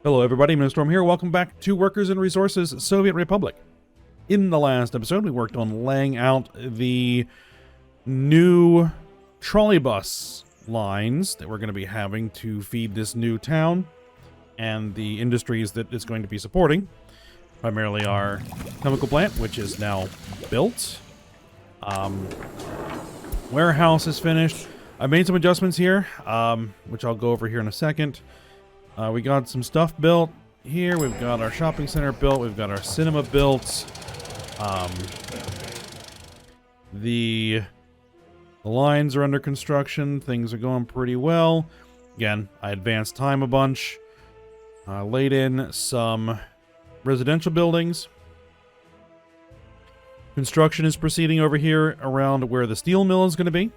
Hello everybody, Minnestorm here. Welcome back to Workers and Resources Soviet Republic. In the last episode, we worked on laying out the new trolley bus lines that we're going to be having to feed this new town and the industries that it's going to be supporting. Primarily our chemical plant, which is now built. Warehouse is finished. I made some adjustments here, which I'll go over here in a second. We got some stuff built here. We've got our shopping center built. We've got our cinema built. The lines are under construction. Things are going pretty well. Again, I advanced time a bunch. Laid in some residential buildings. Construction is proceeding over here around where the steel mill is going to be.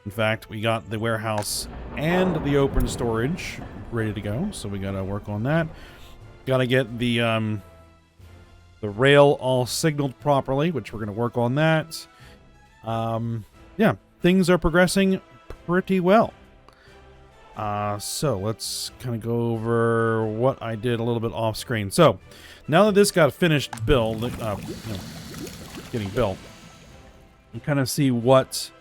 In fact, we got the warehouse and the open storage ready to go, so we gotta work on that. Gotta get the rail all signaled properly, which we're gonna work on that. Yeah, things are progressing pretty well. So let's kind of go over what I did a little bit off screen. So now that this got finished getting built, you kind of see what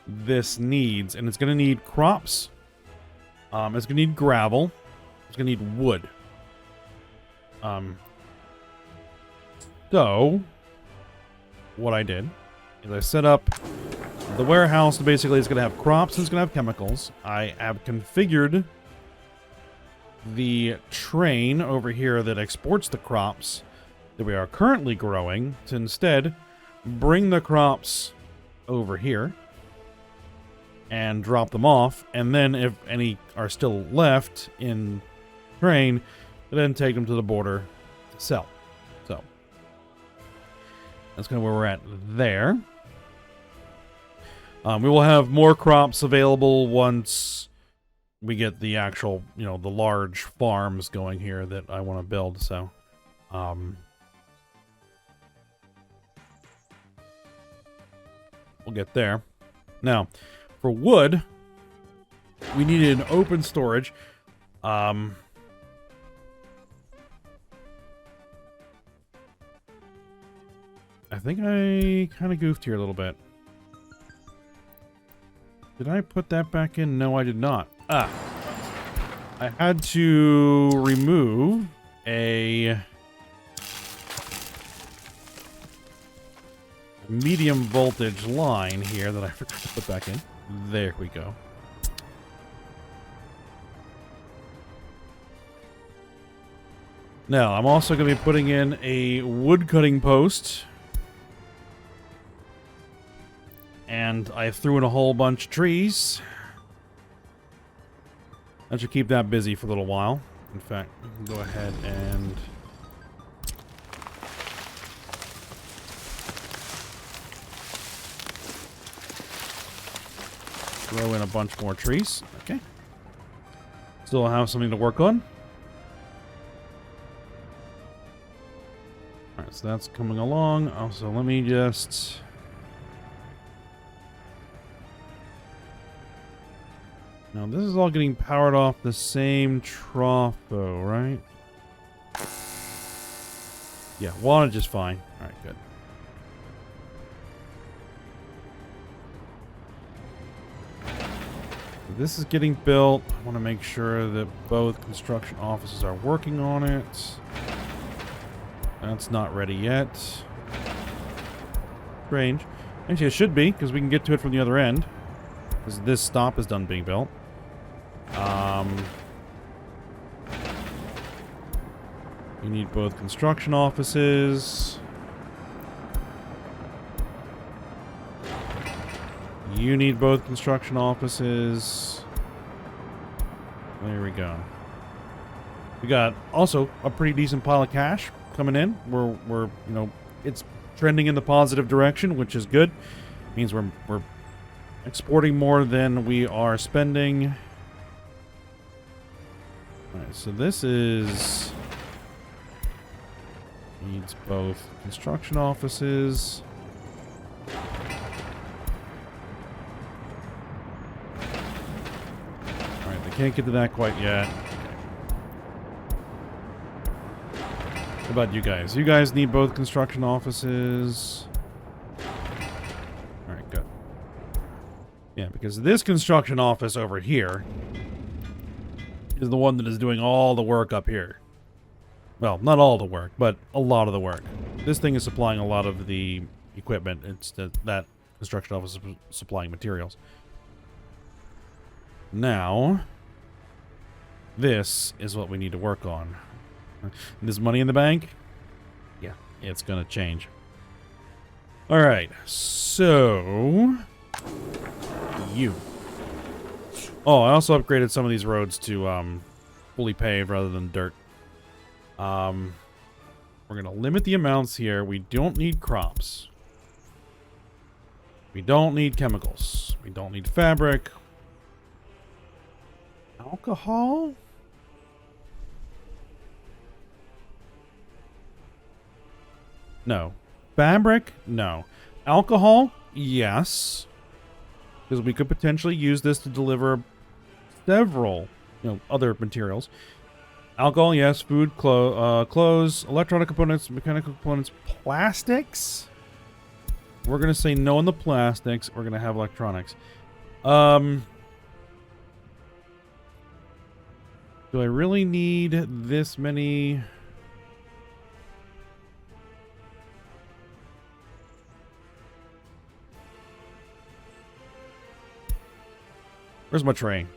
this needs, and it's going to need crops. It's going to need gravel. It's going to need wood. So what I did is I set up the warehouse. Basically, it's going to have crops and it's going to have chemicals. I have configured the train over here that exports the crops that we are currently growing to instead bring the crops over here and drop them off, and then if any are still left in train, then take them to the border to sell. So that's kind of where we're at there. We will have more crops available once we get the actual, the large farms going here that I want to build. So, we'll get there. Now, for wood, we needed an open storage. I think I kind of goofed here a little bit. Did I put that back in? No, I did not. I had to remove a medium voltage line here that I forgot to put back in. There we go. Now, I'm also going to be putting in a wood cutting post. And I threw in a whole bunch of trees. That should keep that busy for a little while. In fact, we can go ahead and throw in a bunch more trees. Okay. Still have something to work on. Alright, so that's coming along. Also, let me just... Now, this is all getting powered off the same trough, though, right? Yeah, wattage is fine. Alright, good. This is getting built. I want to make sure that both construction offices are working on it. That's not ready yet. Strange. Actually, it should be, because we can get to it from the other end. Because this stop is done being built. You need both construction offices. You need both construction offices. There we go. We got also a pretty decent pile of cash coming in. We're it's trending in the positive direction, which is good. Means we're exporting more than we are spending. Alright, so this is needs both construction offices. Alright, they can't get to that quite yet. What about you guys? You guys need both construction offices. Alright, good. Yeah, because this construction office over here is the one that is doing all the work up here. Well, not all the work, but a lot of the work. This thing is supplying a lot of the equipment. It's that construction office is supplying materials. Now, this is what we need to work on. This money in the bank? Yeah, it's gonna change. Alright, so... you. Oh, I also upgraded some of these roads to fully paved rather than dirt. We're gonna limit the amounts here. We don't need crops. We don't need chemicals. We don't need fabric. Alcohol? No. Fabric? No. Alcohol? Yes. Because we could potentially use this to deliver several, other materials. Alcohol, yes. Food, clothes, electronic components, mechanical components, plastics? We're going to say no on the plastics. We're going to have electronics. Do I really need this many... Where's my train?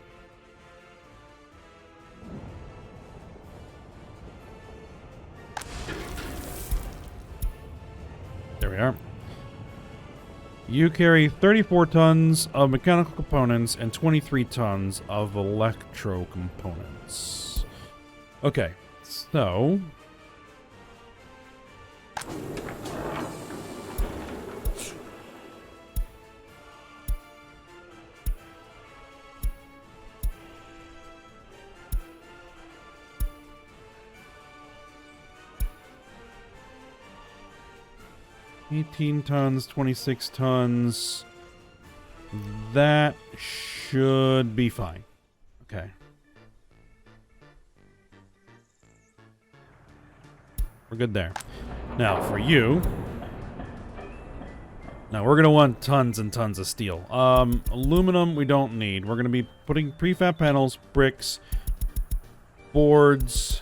There we are. You carry 34 tons of mechanical components and 23 tons of electro components. Okay, so... $18 tons, 26 tons. That should be fine. Okay. We're good there. Now, for you... Now, we're going to want tons and tons of steel. Aluminum, we don't need. We're going to be putting prefab panels, bricks, boards...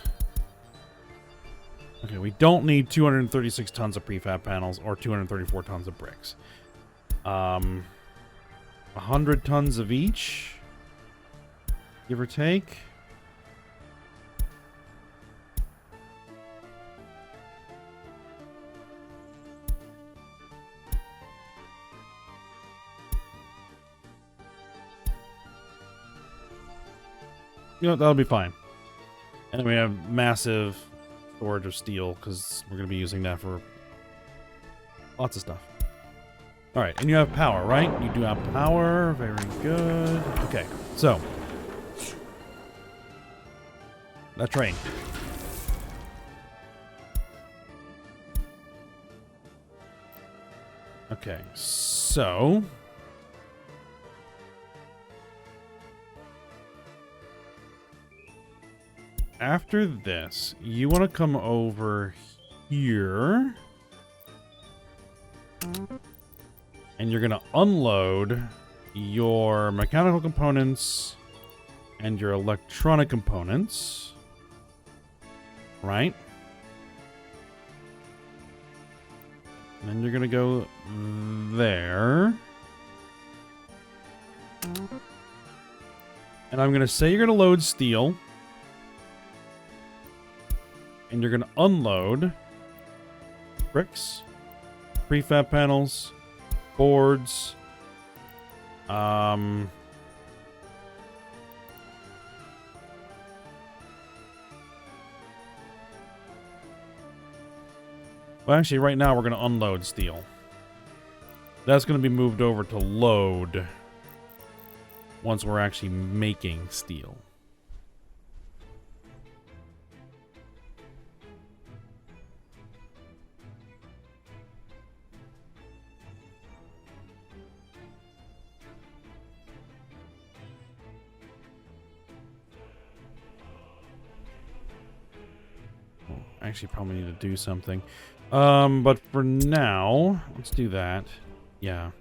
Okay, we don't need 236 tons of prefab panels or 234 tons of bricks. 100 tons of each, give or take. That'll be fine. And then we have massive storage of steel, because we're going to be using that for lots of stuff. Alright, and you have power, right? You do have power. Very good. Okay, so. That train. Okay, so. After this, you want to come over here. And you're going to unload your mechanical components and your electronic components. Right? And then you're going to go there. And I'm going to say you're going to load steel. And you're going to unload bricks, prefab panels, boards, well, actually, right now we're going to unload steel. That's going to be moved over to load once we're actually making steel. I actually probably need to do something. But for now, let's do that. Yeah.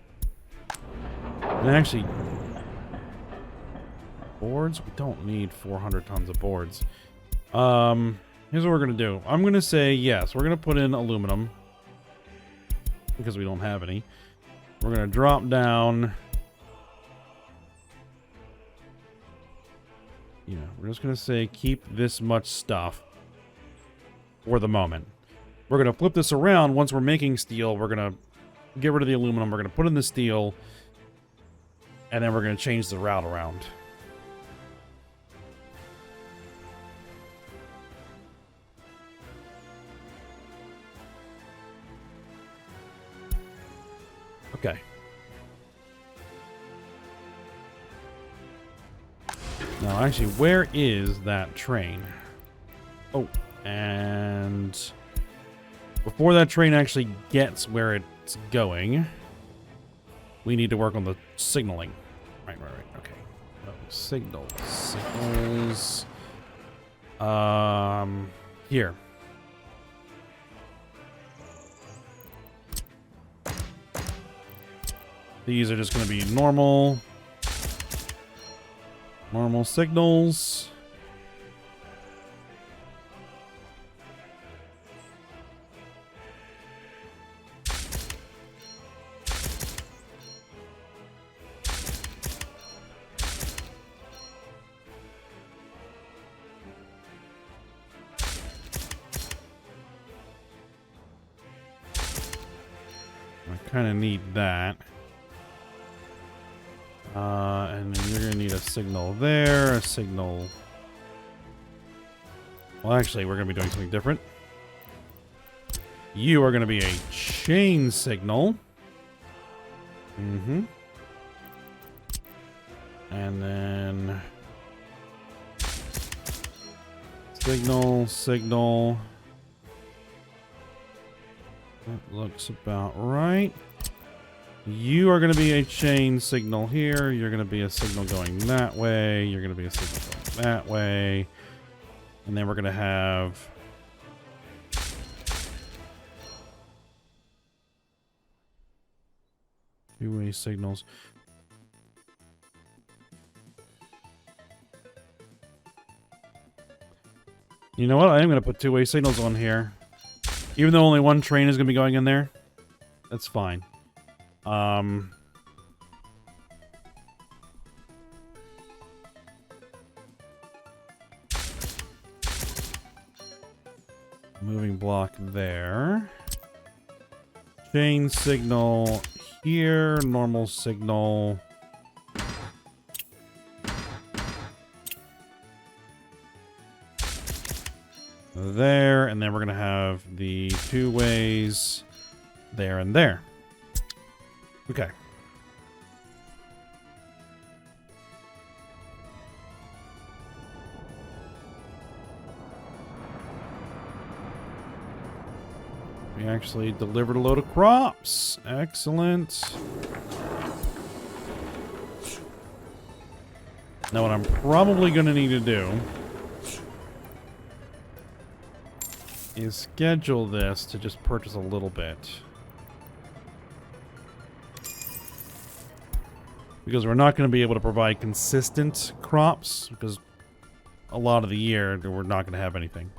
And actually, boards? We don't need 400 tons of boards. Here's what we're gonna do. I'm gonna say yes. We're gonna put in aluminum because we don't have any. We're gonna drop down. Yeah, we're just gonna say keep this much stuff for the moment. We're gonna flip this around once we're making steel. We're gonna get rid of the aluminum. We're gonna put in the steel, and then we're gonna change the route around. Okay. Now, actually, where is that train? Oh, and before that train actually gets where it's going, we need to work on the signaling. Right. Okay. Oh, signals. Here. These are just going to be normal signals. I kind of need that. And then you're going to need a signal there, a signal... Well, actually, we're going to be doing something different. You are going to be a chain signal. And then... Signal. That looks about right. You are going to be a chain signal here. You're going to be a signal going that way. You're going to be a signal going that way. And then we're going to have... two-way signals. You know what? I am going to put two-way signals on here. Even though only one train is going to be going in there. That's fine. Moving block there. Chain signal here. Normal signal. There. And then we're going to have the two ways there and there. Okay. We actually delivered a load of crops. Excellent. Now what I'm probably going to need to do is schedule this to just purchase a little bit. Because we're not going to be able to provide consistent crops, because a lot of the year we're not going to have anything.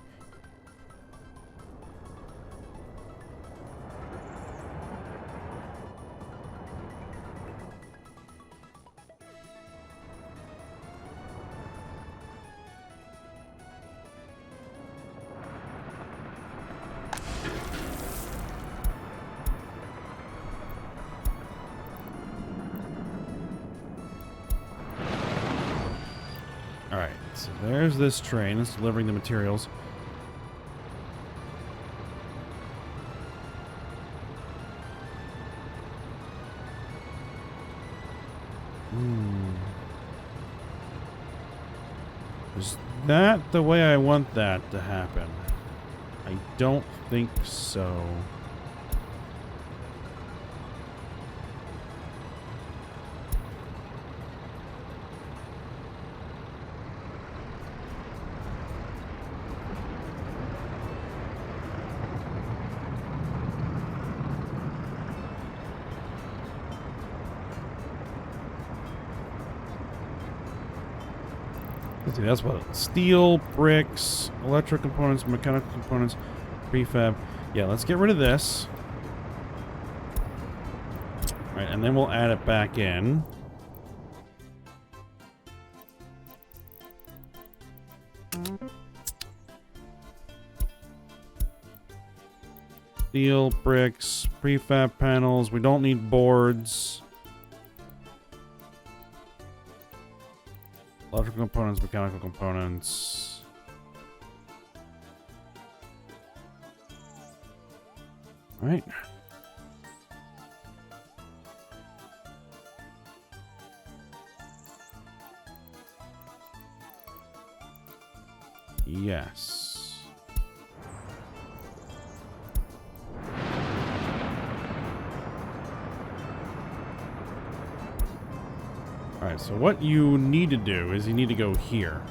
Alright, so there's this train. It's delivering the materials. Is that the way I want that to happen? I don't think so. Let's see, that's what steel, bricks, electric components, mechanical components, prefab. Yeah, let's get rid of this. All right, and then we'll add it back in. Steel, bricks, prefab panels. We don't need boards. Electrical components, mechanical components. All right. Yes. Alright, so what you need to do is you need to go here.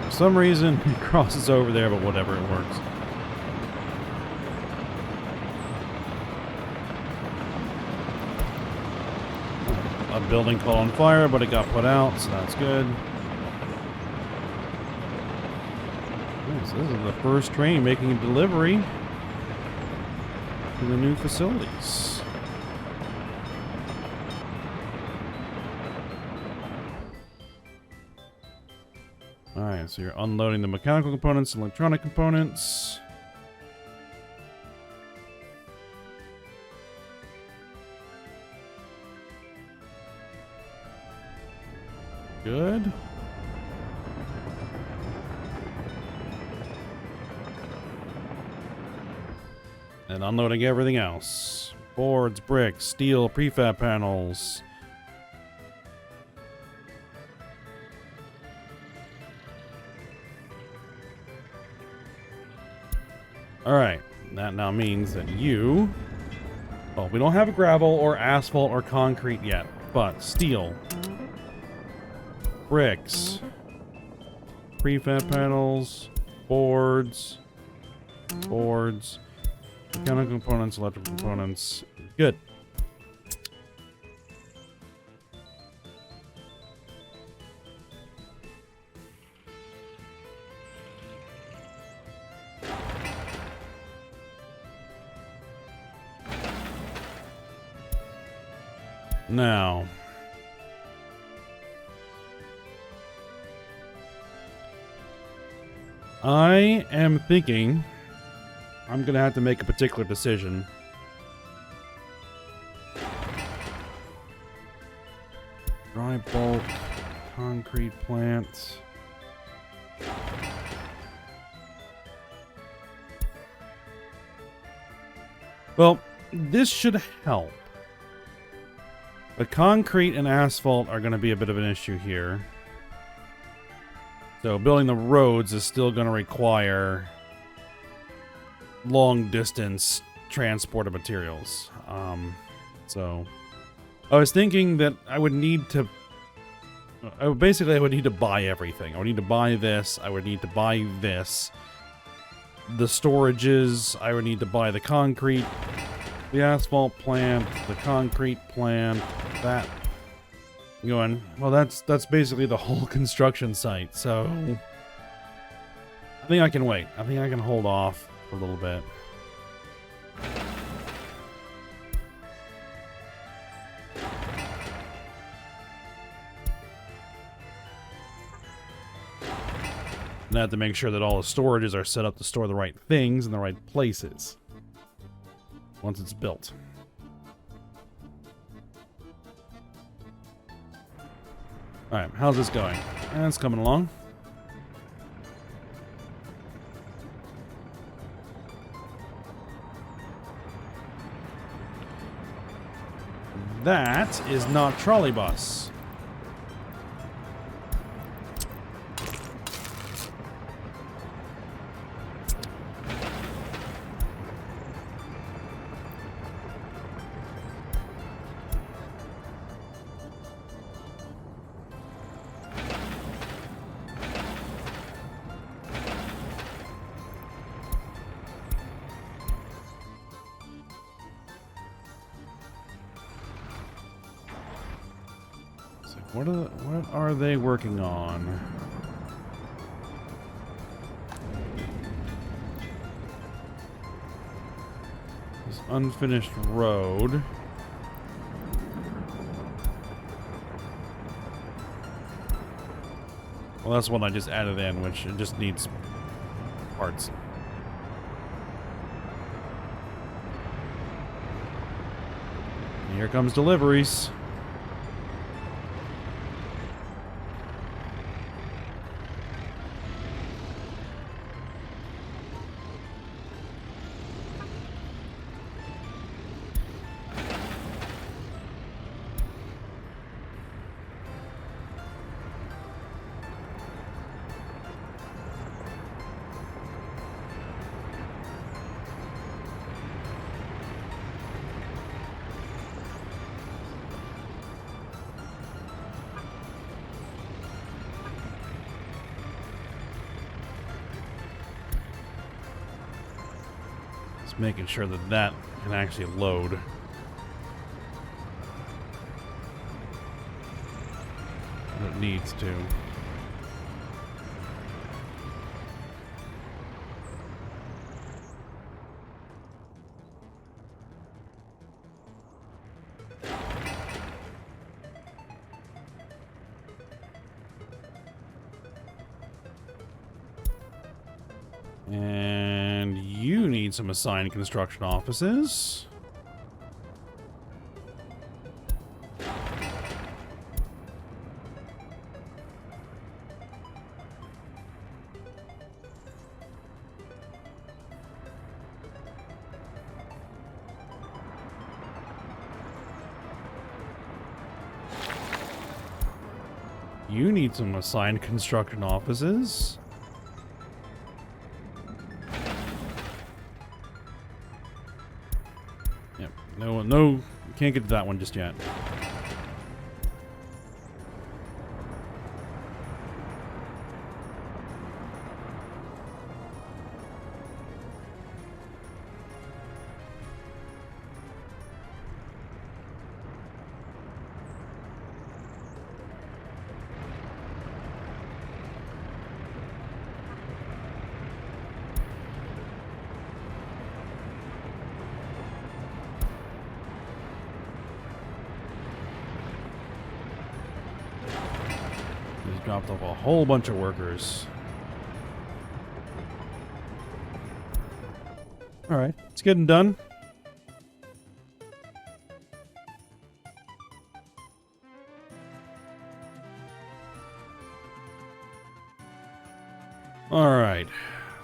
For some reason, it crosses over there, but whatever, it works. A building caught on fire, but it got put out, so that's good. Nice, this is the first train making a delivery to the new facilities. Alright, so you're unloading the mechanical components and electronic components. Good. And unloading everything else. Boards, bricks, steel, prefab panels. Alright, that now means that you... Well, we don't have gravel or asphalt or concrete yet, but steel, bricks, prefab panels, boards, mechanical components, electrical components. Good. Now, I am thinking I'm going to have to make a particular decision. Dry bulk, concrete plant. Well, this should help. But concrete and asphalt are going to be a bit of an issue here. So building the roads is still going to require long distance transport of materials. So I was thinking that I would need to... I would need to buy everything. I would need to buy this. I would need to buy this. The storages. I would need to buy the concrete. The asphalt plant, the concrete plant, that. Going, well, that's basically the whole construction site, so I think I can wait. I think I can hold off for a little bit. And I have to make sure that all the storages are set up to store the right things in the right places once it's built. Alright, how's this going? It's coming along. That is not trolley bus. What are they working on? This unfinished road. Well, that's one I just added in, which it just needs parts. And here comes deliveries. Making sure that that can actually load. It needs to. And you need some assigned construction offices. You need some assigned construction offices. Yep. No, you can't get to that one just yet. Dropped off a whole bunch of workers. All right, it's getting done. All right,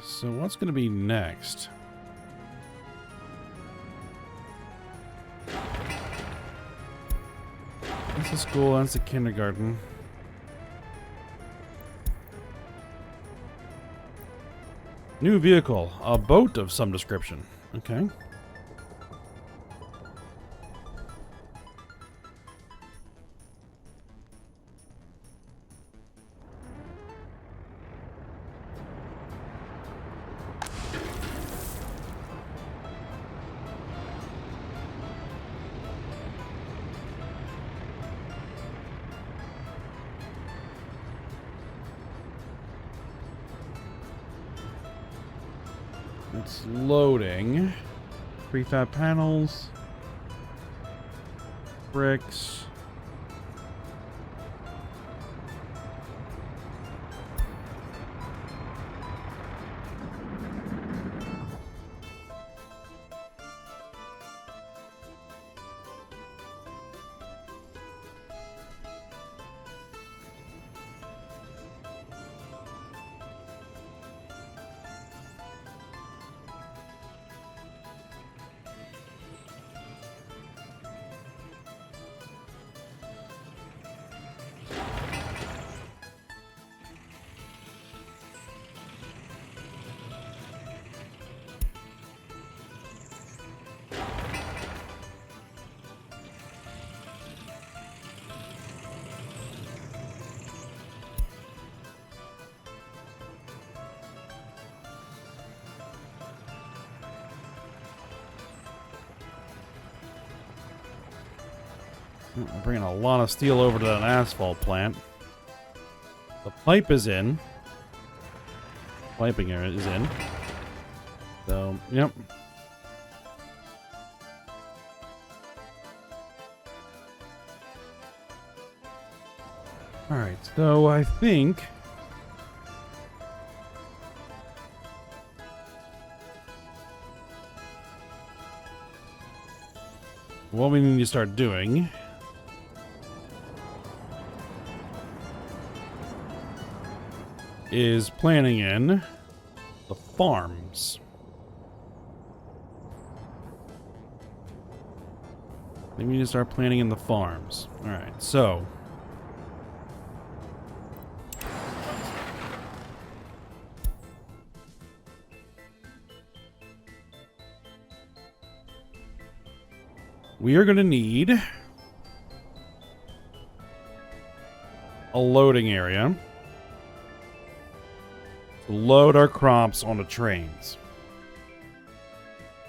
so what's going to be next? That's the school, that's the kindergarten. New vehicle, a boat of some description. Okay. It's loading. Prefab panels. Bricks. I'm bringing a lot of steel over to that asphalt plant. The pipe is in. Piping area is in. So, yep. Alright, so I think what we need to start doing is planning in the farms. We need to start planning in the farms. Alright, so we are going to need a loading area to load our crops onto trains.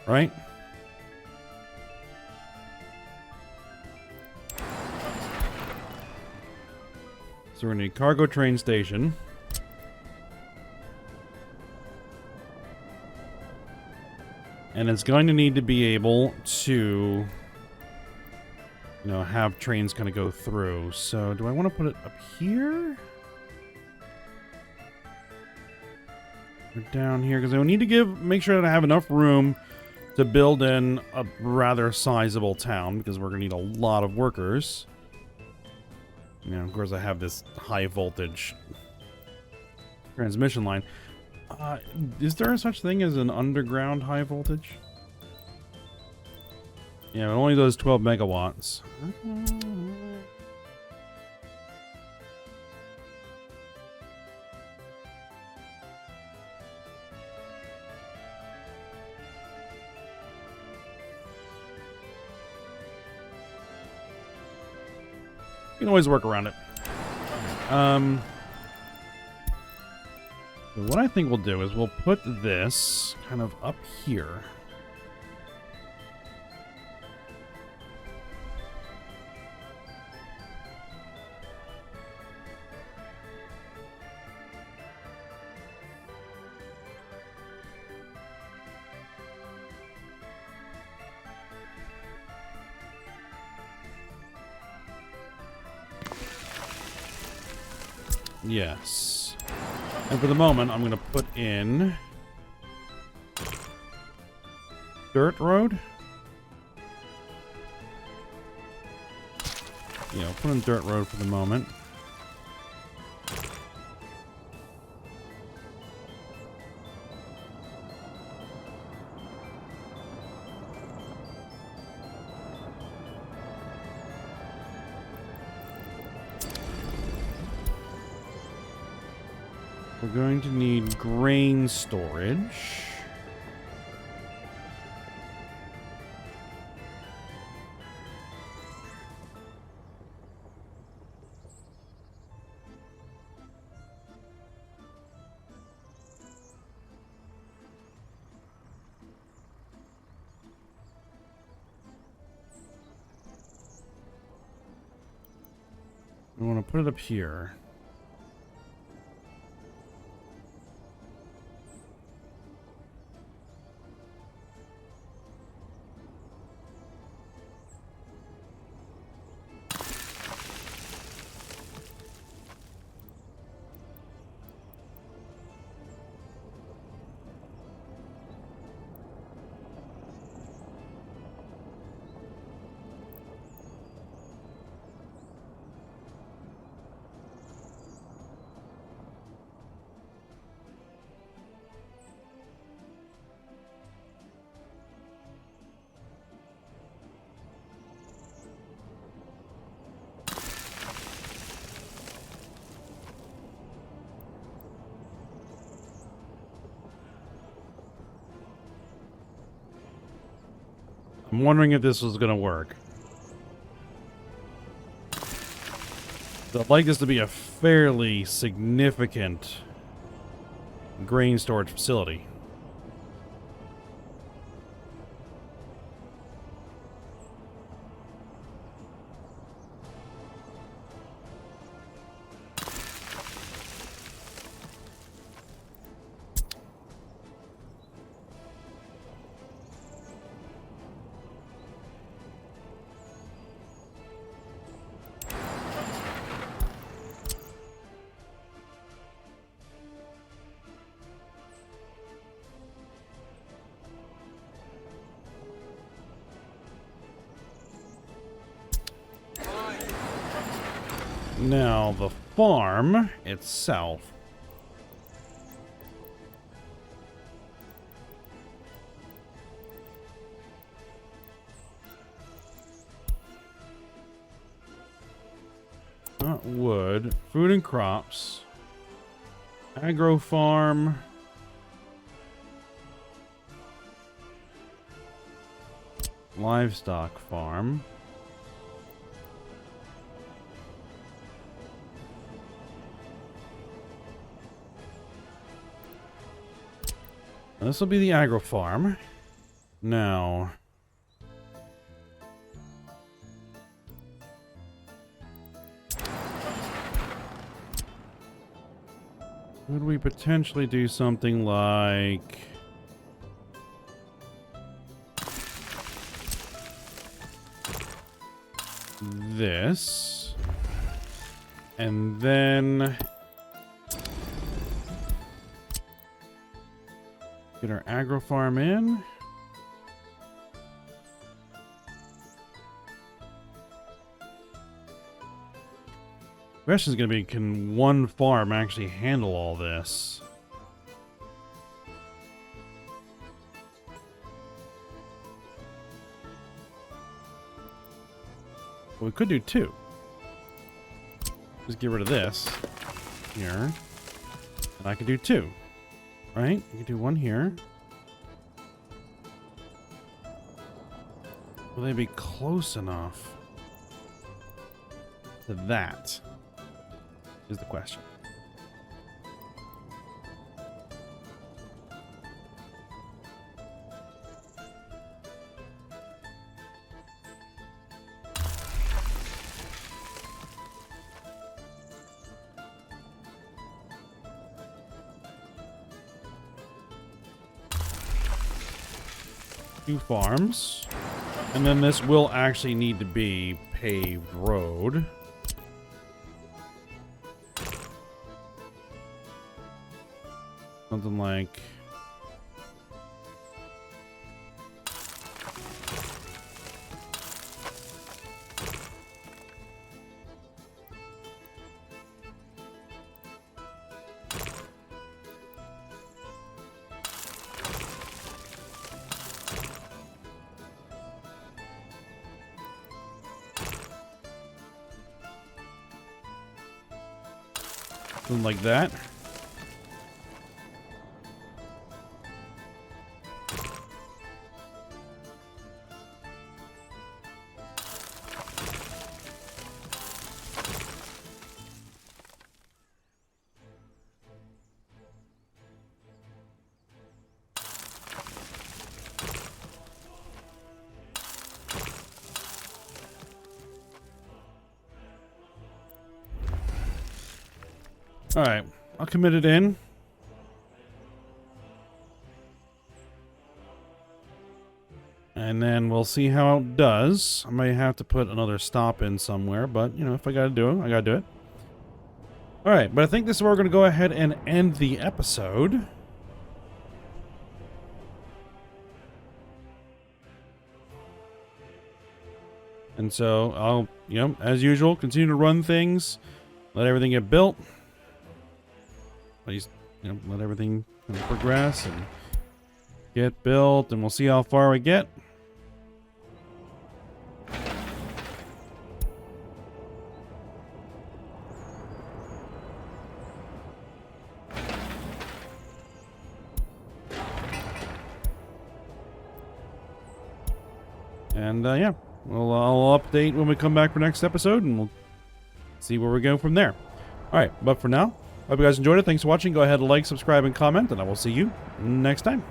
Right? So we're going to need a cargo train station. And it's going to need to be able to, you know, have trains kind of go through. So do I want to put it up here? Or down here? Because I need to make sure that I have enough room to build in a rather sizable town, because we're going to need a lot of workers. You know, of course I have this high voltage transmission line. Is there such thing as an underground high voltage? Yeah, it only does 12 megawatts. You can always work around it. So what I think we'll do is we'll put this kind of up here. Yes. And for the moment, I'm going to put in dirt road. Yeah, I'll put in dirt road for the moment. We're going to need grain storage. I want to put it up here. I'm wondering if this was going to work. So I'd like this to be a fairly significant grain storage facility. Now, the farm itself. Not wood. Food and crops. Agro farm. Livestock farm. This will be the agro farm. Now, could we potentially do something like this? And then get our agro farm in. Question is going to be, can one farm actually handle all this? Well, we could do two. Just get rid of this here. And I could do two. Right? You could do one here. Will they be close enough to that? Is the question. Two farms. And then this will actually need to be paved road. Something like something like that. All right, I'll commit it in. And then we'll see how it does. I may have to put another stop in somewhere, but, you know, if I gotta do it, I gotta do it. All right, but I think this is where we're gonna go ahead and end the episode. And so I'll, you know, as usual, continue to run things, let everything get built. Please, you know, let everything kind of progress and get built, and we'll see how far we get. And yeah, I'll update when we come back for next episode, and we'll see where we go from there. All right, but for now, hope you guys enjoyed it. Thanks for watching. Go ahead and like, subscribe, and comment, and I will see you next time.